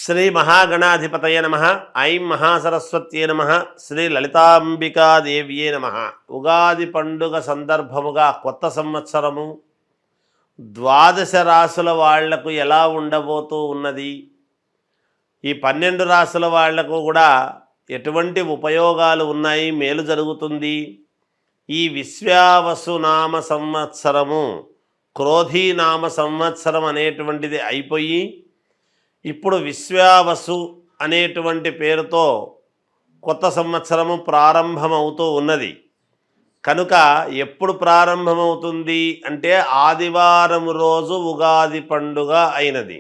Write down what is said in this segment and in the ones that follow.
శ్రీ మహాగణాధిపతయ నమ. ఐం మహాసరస్వత్యే నమ. శ్రీ లలితాంబికాదేవ్యే నమ. ఉగాది పండుగ సందర్భముగా కొత్త సంవత్సరము ద్వాదశ రాసుల వాళ్లకు ఎలా ఉండబోతూ ఉన్నది, ఈ 12 రాసుల వాళ్లకు కూడా ఎటువంటి ఉపయోగాలు ఉన్నాయి, మేలు జరుగుతుంది. ఈ విశ్వావసునామ సంవత్సరము క్రోధీనామ సంవత్సరం అనేటువంటిది అయిపోయి ఇప్పుడు విశ్వావసు అనేటువంటి పేరుతో కొత్త సంవత్సరము ప్రారంభమవుతూ ఉన్నది. కనుక ఎప్పుడు ప్రారంభమవుతుంది అంటే ఆదివారం రోజు ఉగాది పండుగ అయినది.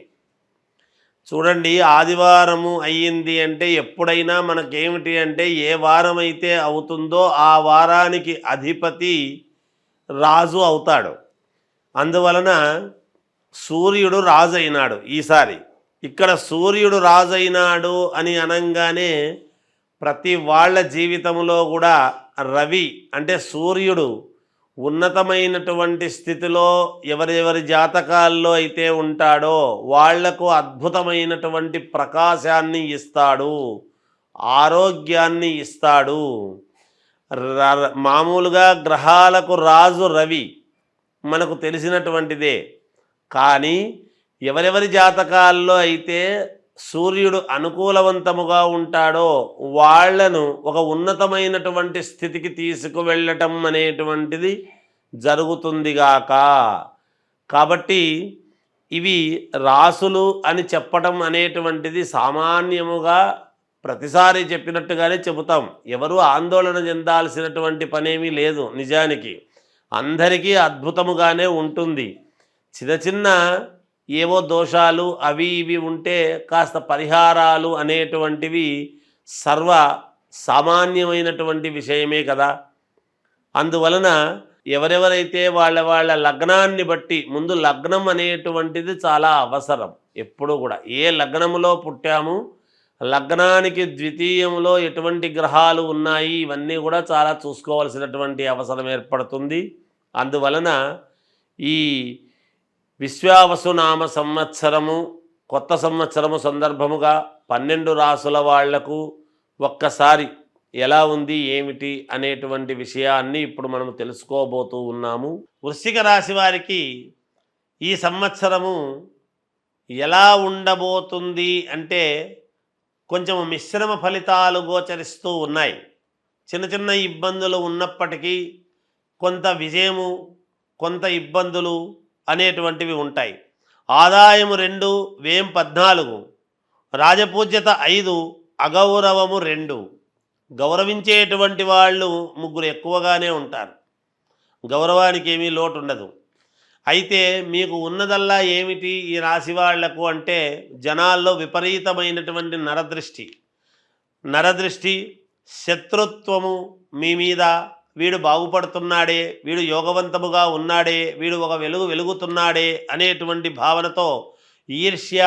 చూడండి, ఆదివారము అయ్యింది అంటే ఎప్పుడైనా మనకేమిటి అంటే ఏ వారం అయితే అవుతుందో ఆ వారానికి అధిపతి రాజు అవుతాడు. అందువలన సూర్యుడు రాజు అయినాడు ఈసారి. ఇక్కడ సూర్యుడు రాజైనాడు అని అనంగానే ప్రతి వాళ్ళ జీవితంలో కూడా రవి అంటే సూర్యుడు ఉన్నతమైనటువంటి స్థితిలో ఎవరెవరి జాతకాల్లో అయితే ఉంటాడో వాళ్లకు అద్భుతమైనటువంటి ప్రకాశాన్ని ఇస్తాడు, ఆరోగ్యాన్ని ఇస్తాడు. మామూలుగా గ్రహాలకు రాజు రవి మనకు తెలిసినటువంటిదే. కానీ ఎవరెవరి జాతకాల్లో అయితే సూర్యుడు అనుకూలవంతముగా ఉంటాడో వాళ్లను ఒక ఉన్నతమైనటువంటి స్థితికి తీసుకువెళ్ళటం అనేటువంటిది జరుగుతుందిగాక. కాబట్టి ఇవి రాసులు అని చెప్పటం అనేటువంటిది సామాన్యముగా ప్రతిసారి చెప్పినట్టుగానే చెబుతాం. ఎవరు ఆందోళన చెందాల్సినటువంటి పనేమీ లేదు. నిజానికి అందరికీ అద్భుతముగానే ఉంటుంది. చిన్న చిన్న ఏవో దోషాలు అవి ఇవి ఉంటే కాస్త పరిహారాలు అనేటువంటివి సర్వ సామాన్యమైనటువంటి విషయమే కదా. అందువలన ఎవరెవరైతే వాళ్ళ లగ్నాన్ని బట్టి, ముందు లగ్నం అనేటువంటిది చాలా అవసరం. ఎప్పుడు కూడా ఏ లగ్నములో పుట్టాము, లగ్నానికి ద్వితీయంలో ఎటువంటి గ్రహాలు ఉన్నాయి, ఇవన్నీ కూడా చాలా చూసుకోవాల్సినటువంటి అవసరం ఏర్పడుతుంది. అందువలన ఈ విశ్వావసునామ సంవత్సరము కొత్త సంవత్సరము సందర్భముగా 12 రాసుల వాళ్లకు ఒక్కసారి ఎలా ఉంది ఏమిటి అనేటువంటి విషయాన్ని ఇప్పుడు మనం తెలుసుకోబోతూ ఉన్నాము. వృశ్చిక రాశి వారికి ఈ సంవత్సరము ఎలా ఉండబోతుంది అంటే కొంచెం మిశ్రమ ఫలితాలు గోచరిస్తూ ఉన్నాయి. చిన్న చిన్న ఇబ్బందులు ఉన్నప్పటికీ కొంత విజయము, కొంత ఇబ్బందులు అనేటువంటివి ఉంటాయి. ఆదాయము 2, వ్యయం 14, రాజపూజ్యత 5, అగౌరవము 2. గౌరవించేటువంటి వాళ్ళు 3 ఎక్కువగానే ఉంటారు. గౌరవానికి ఏమీ లోటు ఉండదు. అయితే మీకు ఉన్నదల్లా ఏమిటి ఈ రాశి వాళ్లకు అంటే జనాల్లో విపరీతమైనటువంటి నరదృష్టి, శత్రుత్వము మీ మీద. వీడు బాగుపడుతున్నాడే, వీడు యోగవంతముగా ఉన్నాడే, వీడు ఒక వెలుగుతున్నాడే అనేటువంటి భావనతో ఈర్ష్య,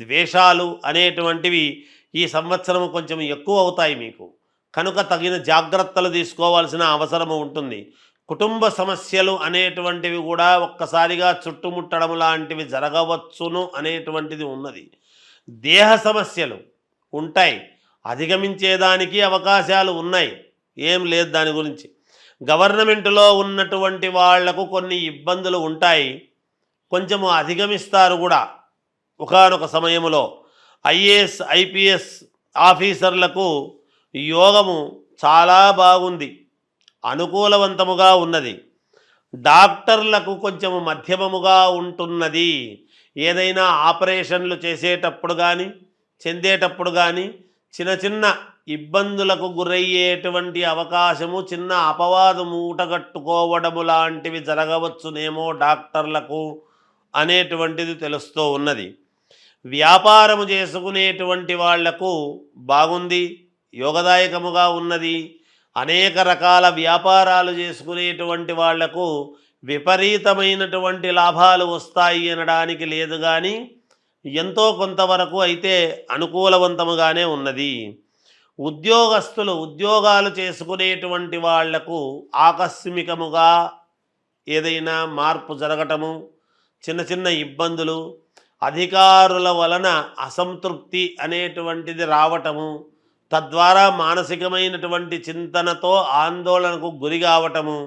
ద్వేషాలు అనేటువంటివి ఈ సంవత్సరం కొంచెం ఎక్కువ అవుతాయి మీకు. కనుక తగిన జాగ్రత్తలు తీసుకోవాల్సిన అవసరము ఉంటుంది. కుటుంబ సమస్యలు అనేటువంటివి కూడా ఒక్కసారిగా చుట్టుముట్టడం లాంటివి జరగవచ్చును అనేటువంటిది ఉన్నది. దేహ సమస్యలు ఉంటాయి, అధిగమించేదానికి అవకాశాలు ఉన్నాయి, ఏం లేదు దాని గురించి. గవర్నమెంట్లో ఉన్నటువంటి వాళ్లకు కొన్ని ఇబ్బందులు ఉంటాయి, కొంచెము అధిగమిస్తారు కూడా ఒకానొక సమయంలో. ఐఏఎస్ ఐపీఎస్ ఆఫీసర్లకు యోగము చాలా బాగుంది, అనుకూలవంతముగా ఉన్నది. డాక్టర్లకు కొంచెము మధ్యమముగా ఉంటున్నది. ఏదైనా ఆపరేషన్లు చేసేటప్పుడు కానీ చెందేటప్పుడు కానీ చిన్న చిన్న ఇబ్బందులకు గురయ్యేటువంటి అవకాశము, చిన్న అపవాదు మూటగట్టుకోవడము లాంటివి జరగవచ్చునేమో డాక్టర్లకు అనేటువంటిది తెలుస్తూ ఉన్నది. వ్యాపారము చేసుకునేటువంటి వాళ్లకు బాగుంది, యోగదాయకముగా ఉన్నది. అనేక రకాల వ్యాపారాలు చేసుకునేటువంటి వాళ్లకు విపరీతమైనటువంటి లాభాలు వస్తాయి అనడానికి లేదు, కానీ ఎంతో కొంతవరకు అయితే అనుకూలవంతముగానే ఉన్నది. ఉద్యోగస్తులు ఉద్యోగాలు చేసుకునేటువంటి వాళ్లకు ఆకస్మికముగా ఏదైనా మార్పు జరగటము, చిన్న చిన్న ఇబ్బందులు, అధికారుల వలన అసంతృప్తి అనేటువంటిది రావటము, తద్వారా మానసికమైనటువంటి చింతనతో ఆందోళనకు గురి కావటము,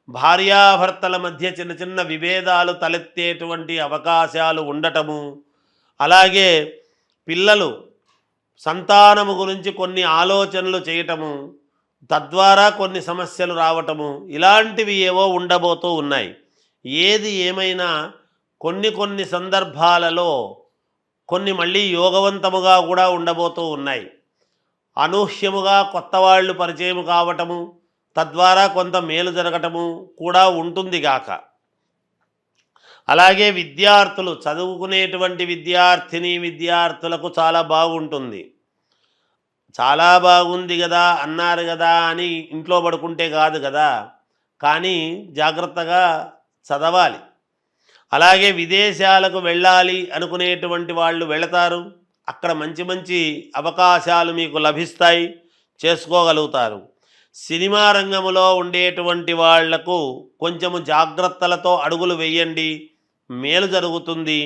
భార్యాభర్తల మధ్య చిన్న చిన్న విభేదాలు తలెత్తేటువంటి అవకాశాలు ఉండటము, అలాగే పిల్లలు సంతానము గురించి కొన్ని ఆలోచనలు చేయటము, తద్వారా కొన్ని సమస్యలు రావటము, ఇలాంటివి ఏవో ఉండబోతూ ఉన్నాయి. ఏది ఏమైనా కొన్ని సందర్భాలలో కొన్ని మళ్ళీ యోగవంతముగా కూడా ఉండబోతూ ఉన్నాయి. అనూహ్యముగా కొత్త వాళ్ళు పరిచయం కావటము, తద్వారా కొంత మేలు జరగటము కూడా ఉంటుంది గాక. అలాగే విద్యార్థులు, చదువుకునేటువంటి విద్యార్థులకు చాలా బాగుంటుంది. చాలా బాగుంది కదా అన్నారు కదా అని ఇంట్లో పడుకుంటే కాదు కదా, కానీ జాగ్రత్తగా చదవాలి. అలాగే విదేశాలకు వెళ్ళాలి అనుకునేటువంటి వాళ్ళు వెళతారు. అక్కడ మంచి మంచి అవకాశాలు మీకు లభిస్తాయి, చేసుకోగలుగుతారు. సినిమా రంగంలో ఉండేటువంటి వాళ్లకు కొంచెము జాగ్రత్తలతో అడుగులు వేయండి, మేలు జరుగుతుంది.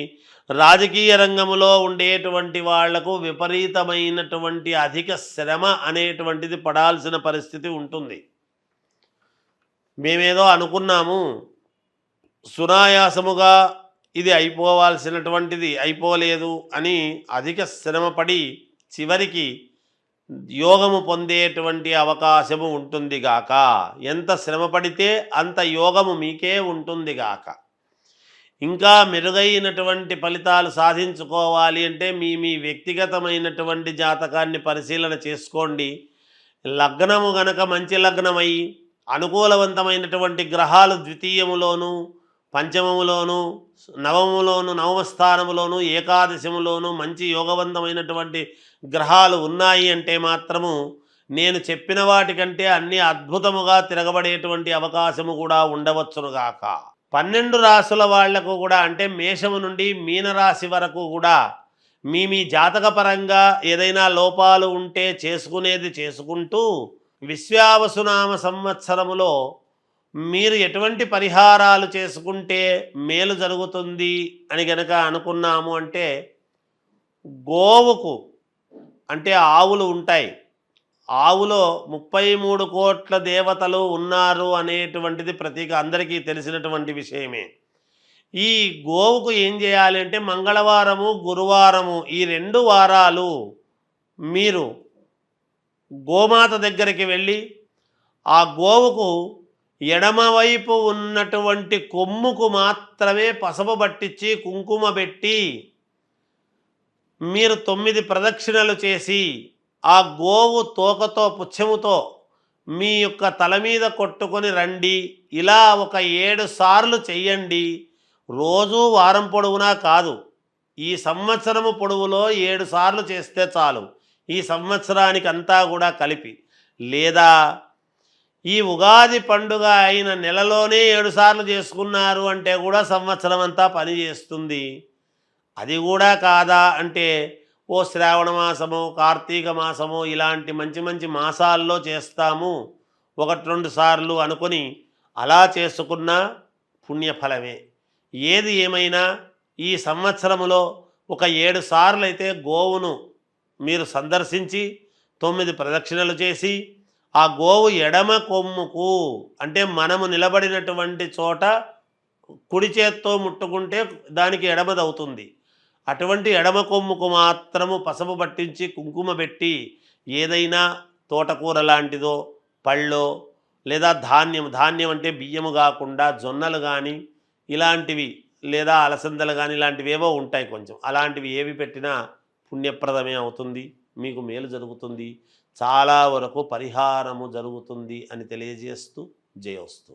రాజకీయ రంగంలో ఉండేటువంటి వాళ్లకు విపరీతమైనటువంటి అధిక శ్రమ అనేటువంటిది పడాల్సిన పరిస్థితి ఉంటుంది. మేమేదో అనుకున్నాము, సునాయాసముగా ఇది అయిపోవాల్సినటువంటిది అయిపోలేదు అని అధిక శ్రమపడి చివరికి యోగము పొందేటువంటి అవకాశము ఉంటుంది గాక. ఎంత శ్రమ పడితే అంత యోగము మీకే ఉంటుంది గాక. ఇంకా మెరుగైనటువంటి ఫలితాలు సాధించుకోవాలి అంటే మీ వ్యక్తిగతమైనటువంటి జాతకాన్ని పరిశీలన చేసుకోండి. లగ్నము గనక మంచి లగ్నమై అనుకూలవంతమైనటువంటి గ్రహాలు ద్వితీయములోను, పంచమములోను, నవములోను, నవమ స్థానములోను, ఏకాదశములోను మంచి యోగవంతమైనటువంటి గ్రహాలు ఉన్నాయి అంటే మాత్రము నేను చెప్పిన వాటికంటే అన్ని అద్భుతముగా తిరగబడేటువంటి అవకాశము కూడా ఉండవచ్చునుగాక. 12 రాశుల వాళ్లకు కూడా, అంటే మేషము నుండి మీనరాశి వరకు కూడా మీ జాతకపరంగా ఏదైనా లోపాలు ఉంటే చేసుకునేది చేసుకుంటూ విశ్వావసునామ సంవత్సరములో మీరు ఎటువంటి పరిహారాలు చేసుకుంటే మేలు జరుగుతుంది అని గనక అనుకున్నాము అంటే, గోవుకు, అంటే ఆవులు ఉంటాయి, ఆవులో 33 కోట్ల దేవతలు ఉన్నారు అనేటువంటిది ప్రతీక అందరికీ తెలిసినటువంటి విషయమే. ఈ గోవుకు ఏం చేయాలి అంటే మంగళవారము, గురువారము ఈ 2 వారాలు మీరు గోమాత దగ్గరికి వెళ్ళి ఆ గోవుకు ఎడమవైపు ఉన్నటువంటి కొమ్ముకు మాత్రమే పసుపు పట్టించి కుంకుమ పెట్టి మీరు 9 ప్రదక్షిణలు చేసి ఆ గోవు తోకతో పుచ్చముతో మీ యొక్క తల మీద కొట్టుకొని రండి. ఇలా ఒక 7 సార్లు చెయ్యండి. రోజు వారం పొడవునా కాదు, ఈ సంవత్సరము పొడవులో 7 సార్లు చేస్తే చాలు, ఈ సంవత్సరానికి అంతా కూడా కలిపి. లేదా ఈ ఉగాది పండుగ అయిన నెలలోనే 7 సార్లు చేసుకున్నారు అంటే కూడా సంవత్సరం అంతా పని చేస్తుంది. అది కూడా కాదా అంటే ఓ శ్రావణ మాసము, కార్తీక మాసము ఇలాంటి మంచి మంచి మాసాల్లో చేస్తాము 1-2 సార్లు అనుకొని అలా చేసుకున్న పుణ్యఫలమే. ఏది ఏమైనా ఈ సంవత్సరములో ఒక 7 సార్లు అయితే గోవును మీరు సందర్శించి 9 ప్రదక్షిణలు చేసి ఆ గోవు ఎడమ కొమ్ముకు, అంటే మనము నిలబడినటువంటి చోట కుడి చేత్తో ముట్టుకుంటే దానికి ఎడమదవుతుంది, అటువంటి ఎడమ కొమ్ముకు మాత్రము పసుపు పట్టించి కుంకుమ పెట్టి ఏదైనా తోటకూర లాంటిదో, పళ్ళో, లేదా ధాన్యం అంటే బియ్యము కాకుండా జొన్నలు కానీ ఇలాంటివి, లేదా అలసందలు కానీ ఇలాంటివి ఏవో ఉంటాయి కొంచెం, అలాంటివి ఏవి పెట్టినా పుణ్యప్రదమే అవుతుంది, మీకు మేలు జరుగుతుంది, చాలా వరకు పరిహారము జరుగుతుంది అని తెలియజేస్తూ జయోస్తు.